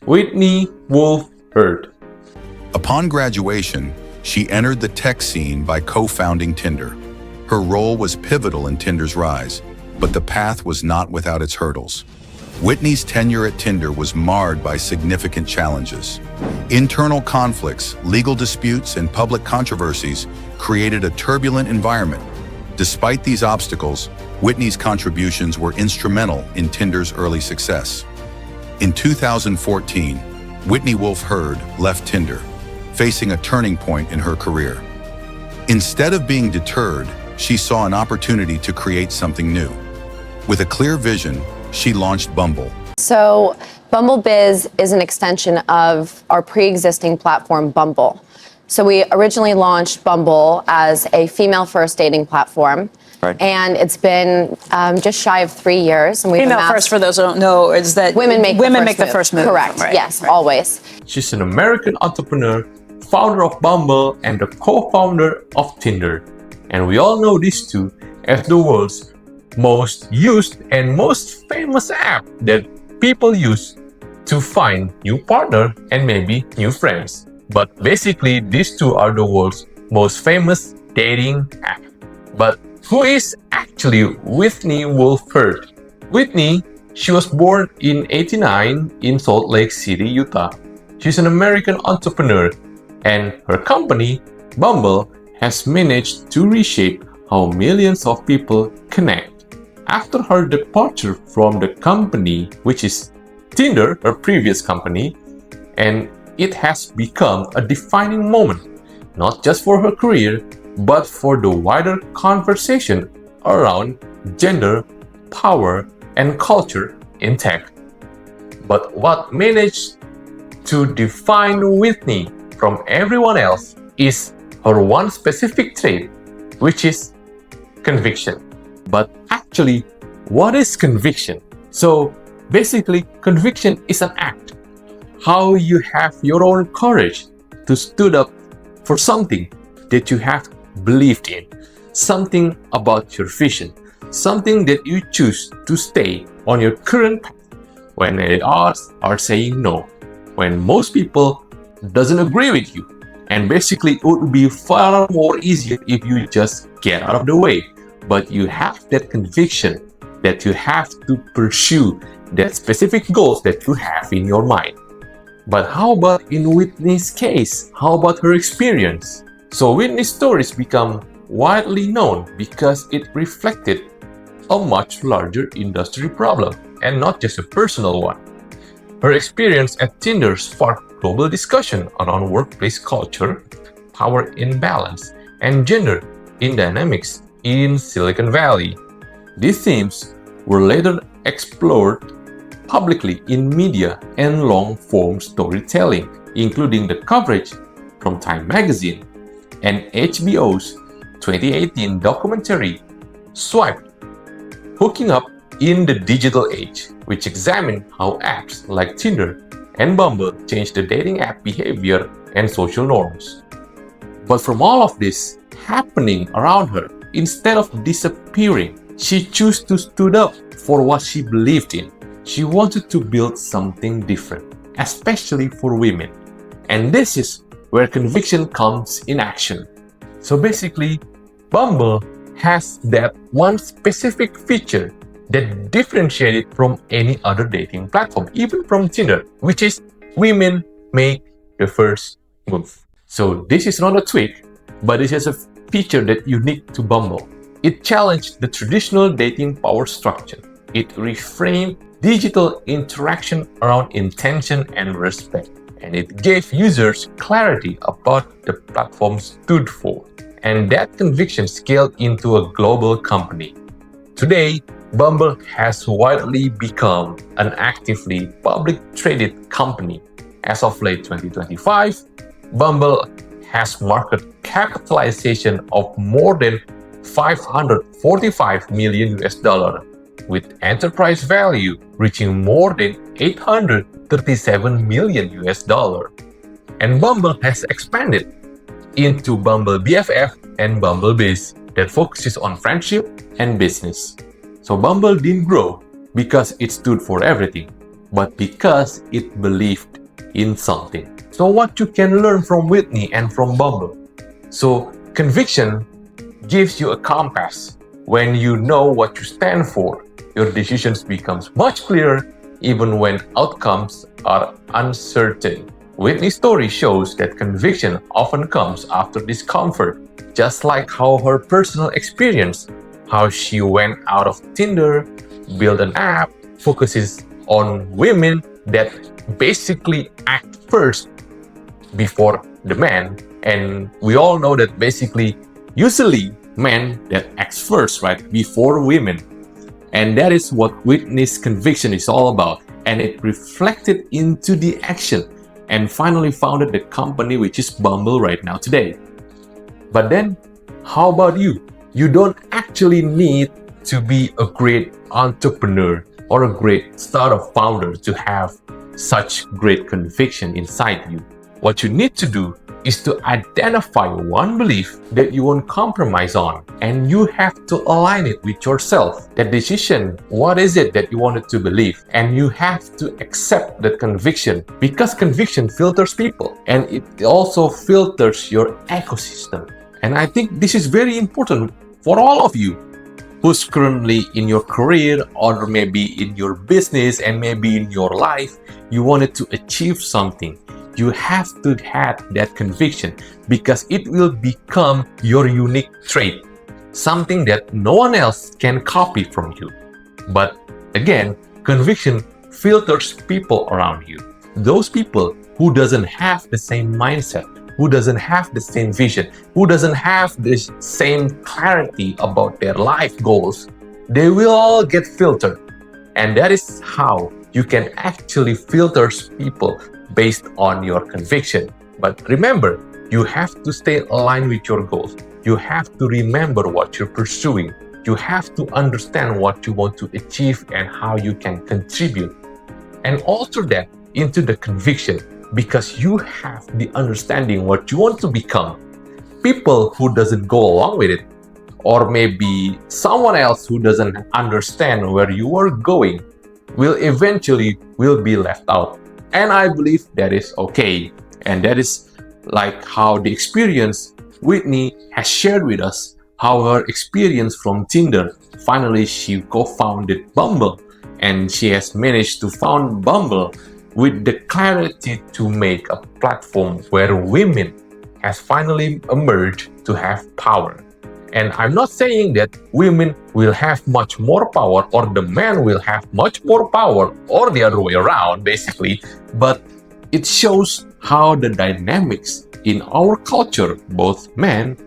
Whitney Wolfe Heard. Upon graduation, she entered the tech scene by co-founding Tinder. Her role was pivotal in Tinder's rise, but the path was not without its hurdles. Whitney's tenure at Tinder was marred by significant challenges. Internal conflicts, legal disputes, and public controversies created a turbulent environment. Despite these obstacles, Whitney's contributions were instrumental in Tinder's early success. In 2014, Whitney Wolfe Heard left Tinder, facing a turning point in her career. Instead of being deterred, she saw an opportunity to create something new. With a clear vision, she launched Bumble. So Bumble Biz is an extension of our pre-existing platform, Bumble. So we originally launched Bumble as a female-first dating platform. Right. And it's been just shy of 3 years. And we've Female first, for those who don't know, is that women make the first move. Correct. Right. Yes, always. She's an American entrepreneur, founder of Bumble, and the co-founder of Tinder. And we all know these two as the world's most used and most famous app that people use to find new partner and maybe new friends. But basically, these two are the world's most famous dating app. But who is actually Whitney Wolfe Heard? Whitney, she was born in '89 in Salt Lake City, Utah. She's an American entrepreneur, and her company, Bumble, has managed to reshape how millions of people connect. After her departure from the company, which is Tinder, her previous company, and it has become a defining moment, not just for her career, but for the wider conversation around gender, power, and culture in tech. But what managed to define Whitney from everyone else is her one specific trait, which is conviction. But actually, what is conviction? So basically, conviction is an act. How you have your own courage to stood up for something that you have believed in, something about your vision, something that you choose to stay on your current path when others are saying no, when most people doesn't agree with you. And basically, it would be far more easier if you just get out of the way. But you have that conviction that you have to pursue that specific goals that you have in your mind. But how about in Whitney's case? How about her experience? So Whitney's stories become widely known because it reflected a much larger industry problem and not just a personal one. Her experience at Tinder sparked global discussion around workplace culture, power imbalance, and gender dynamics in Silicon Valley. These themes were later explored publicly in media and long-form storytelling, including the coverage from Time magazine and HBO's 2018 documentary, Swiped, Hooking Up in the Digital Age, which examined how apps like Tinder and Bumble changed the dating app behavior and social norms. But from all of this happening around her, instead of disappearing, she chose to stood up for what she believed in. She wanted to build something different, especially for women. And this is where conviction comes in action. So basically, Bumble has that one specific feature that differentiates it from any other dating platform, even from Tinder, which is women make the first move. So this is not a tweak, but this is a feature that unique to Bumble. It challenged the traditional dating power structure. It reframed digital interaction around intention and respect. And it gave users clarity about the platform stood for. And that conviction scaled into a global company. Today, Bumble has widely become an actively public traded company. As of late 2025, Bumble has market capitalization of more than $545 million, with enterprise value reaching more than $837 million. And Bumble has expanded into Bumble BFF and Bumble Biz that focuses on friendship and business. So Bumble didn't grow because it stood for everything. but because it believed in something. So what you can learn from Whitney and from Bumble? So conviction gives you a compass. When you know what you stand for, your decisions becomes much clearer even when outcomes are uncertain. Whitney's story shows that conviction often comes after discomfort, just like how her personal experience, how she went out of Tinder, built an app, focuses on women that basically act first before the man. And we all know that basically, usually men that acts first, right, before women. And that is what Whitney's conviction is all about. And it reflected into the action and finally founded the company which is Bumble right now today. But then, how about you? You don't actually need to be a great entrepreneur or a great startup founder to have such great conviction inside you. What you need to do is to identify one belief that you won't compromise on, and you have to align it with yourself. That decision, what is it that you wanted to believe? And you have to accept that conviction, because conviction filters people and it also filters your ecosystem. And I think this is very important for all of you who's currently in your career or maybe in your business and maybe in your life. You wanted to achieve something. You have to have that conviction because it will become your unique trait, something that no one else can copy from you. But again, conviction filters people around you. Those people who doesn't have the same mindset, who doesn't have the same vision, who doesn't have the same clarity about their life goals, they will all get filtered. And that is how you can actually filter people based on your conviction. But remember, you have to stay aligned with your goals. You have to remember what you're pursuing. You have to understand what you want to achieve and how you can contribute. And alter that into the conviction, because you have the understanding what you want to become. People who doesn't go along with it, or maybe someone else who doesn't understand where you are going, will eventually be left out. And I believe that is okay. And that is like how the experience Whitney has shared with us, how her experience from Tinder, finally she co-founded Bumble, and she has managed to found Bumble with the clarity to make a platform where women has finally emerged to have power. And I'm not saying that women will have much more power or the man will have much more power or the other way around, basically, but it shows how the dynamics in our culture, both men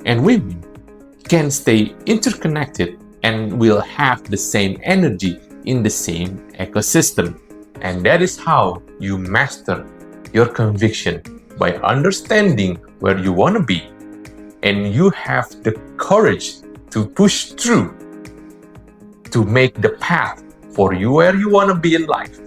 and women, can stay interconnected and will have the same energy in the same ecosystem. And that is how you master your conviction, by understanding where you want to be. And you have the courage to push through to make the path for you where you want to be in life.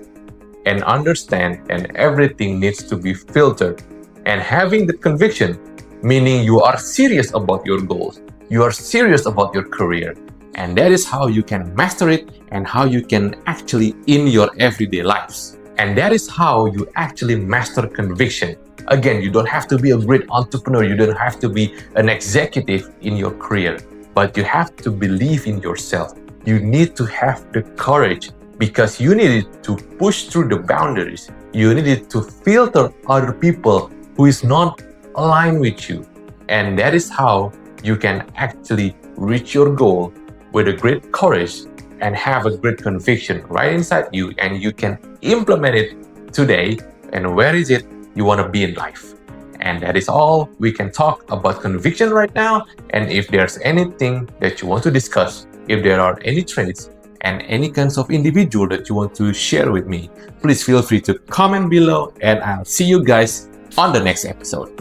And understand, and everything needs to be filtered. And having the conviction, meaning you are serious about your goals, you are serious about your career. And that is how you can master it and how you can actually in your everyday lives. And that is how you actually master conviction. Again, you don't have to be a great entrepreneur. You don't have to be an executive in your career, but you have to believe in yourself. You need to have the courage, because you needed to push through the boundaries. You needed to filter other people who is not aligned with you. And that is how you can actually reach your goal with a great courage and have a great conviction right inside you, and you can implement it today. And where is it you want to be in life? And that is all we can talk about conviction right now. And if there's anything that you want to discuss, if there are any traits and any kinds of individual that you want to share with me, please feel free to comment below, and I'll see you guys on the next episode.